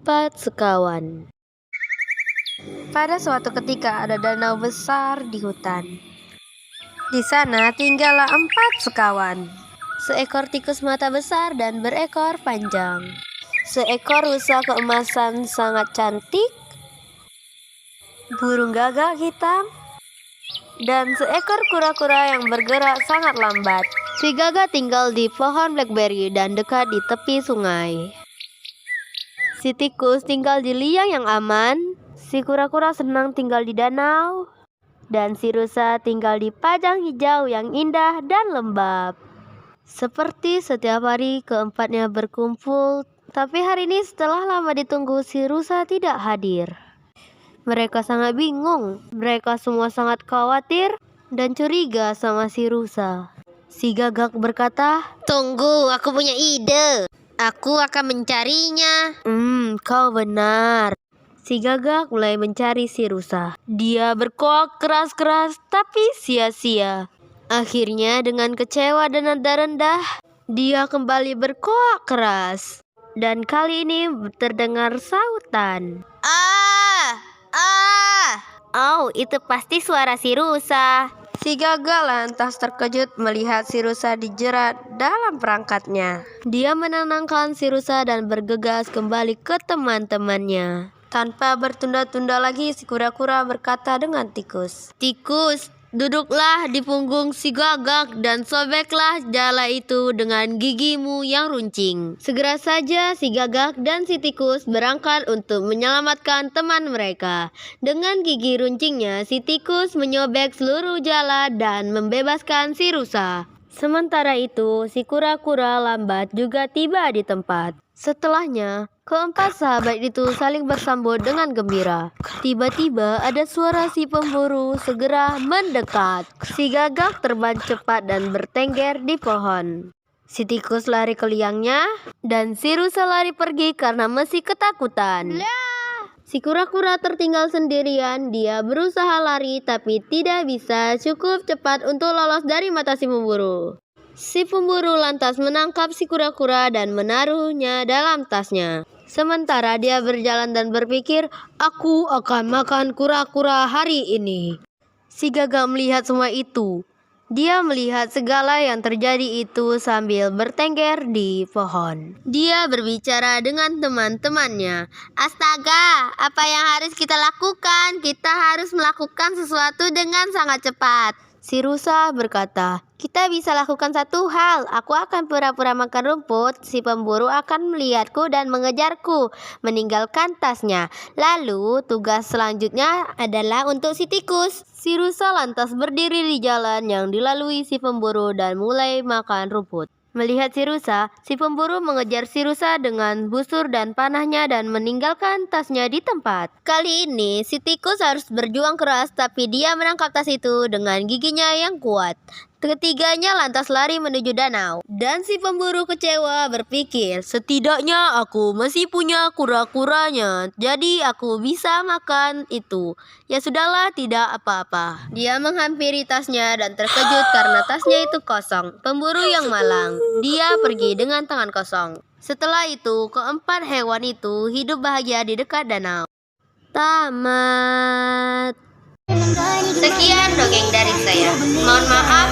Keempat sekawan. Pada suatu ketika ada danau besar di hutan. Di sana tinggallah 4 sekawan. Seekor tikus mata besar dan berekor panjang. Seekor rusa keemasan sangat cantik. Burung gagak hitam. Dan seekor kura-kura yang bergerak sangat lambat. Si gagak tinggal di pohon blackberry dan dekat di tepi sungai. Si tikus tinggal di liang yang aman. Si kura-kura senang tinggal di danau. Dan si rusa tinggal di padang hijau yang indah dan lembab. Seperti setiap hari keempatnya berkumpul. Tapi hari ini setelah lama ditunggu si rusa tidak hadir. Mereka sangat bingung. Mereka semua sangat khawatir dan curiga sama si rusa. Si gagak berkata, "Tunggu, aku punya ide. Aku akan mencarinya." Kau benar. Si gagak mulai mencari si rusa. Dia berkoak keras-keras tapi sia-sia. Akhirnya dengan kecewa dan nada rendah, dia kembali berkoak keras. Dan kali ini terdengar sautan. Oh, itu pasti suara si rusa. Si gagak lantas terkejut melihat si rusa dijerat dalam perangkatnya. Dia menenangkan si rusa dan bergegas kembali ke teman-temannya. Tanpa bertunda-tunda lagi, si kura-kura berkata dengan tikus, "Tikus, duduklah di punggung si gagak dan sobeklah jala itu dengan gigimu yang runcing." Segera saja si gagak dan si tikus berangkat untuk menyelamatkan teman mereka. Dengan gigi runcingnya, si tikus menyobek seluruh jala dan membebaskan si rusa. Sementara itu, si kura-kura lambat juga tiba di tempat. Setelahnya, keempat sahabat itu saling bersambut dengan gembira. Tiba-tiba ada suara si pemburu segera mendekat. Si gagak terbang cepat dan bertengger di pohon. Si tikus lari ke liangnya dan si rusa lari pergi karena masih ketakutan. Si kura-kura tertinggal sendirian. Dia berusaha lari tapi tidak bisa cukup cepat untuk lolos dari mata si pemburu. Si pemburu lantas menangkap si kura-kura dan menaruhnya dalam tasnya. Sementara dia berjalan dan berpikir, "Aku akan makan kura-kura hari ini." Si gagak melihat semua itu. Dia melihat segala yang terjadi itu sambil bertengger di pohon. Dia berbicara dengan teman-temannya. "Astaga, apa yang harus kita lakukan? Kita harus melakukan sesuatu dengan sangat cepat." Si rusa berkata, "Kita bisa lakukan satu hal. Aku akan pura-pura makan rumput. Si pemburu akan melihatku dan mengejarku, meninggalkan tasnya. Lalu tugas selanjutnya adalah untuk si tikus." Si rusa lantas berdiri di jalan yang dilalui si pemburu dan mulai makan rumput. Melihat si rusa, si pemburu mengejar si rusa dengan busur dan panahnya dan meninggalkan tasnya di tempat. Kali ini si tikus harus berjuang keras tapi dia menangkap tas itu dengan giginya yang kuat. Ketiganya lantas lari menuju danau. Dan si pemburu kecewa berpikir, "Setidaknya aku masih punya kura-kuranya, jadi aku bisa makan itu. Ya sudahlah, tidak apa-apa." Dia menghampiri tasnya dan terkejut karena tasnya itu kosong. Pemburu yang malang. Dia pergi dengan tangan kosong. Setelah itu, keempat hewan itu hidup bahagia di dekat danau. Tamat. Sekian dongeng dari saya. Mohon maaf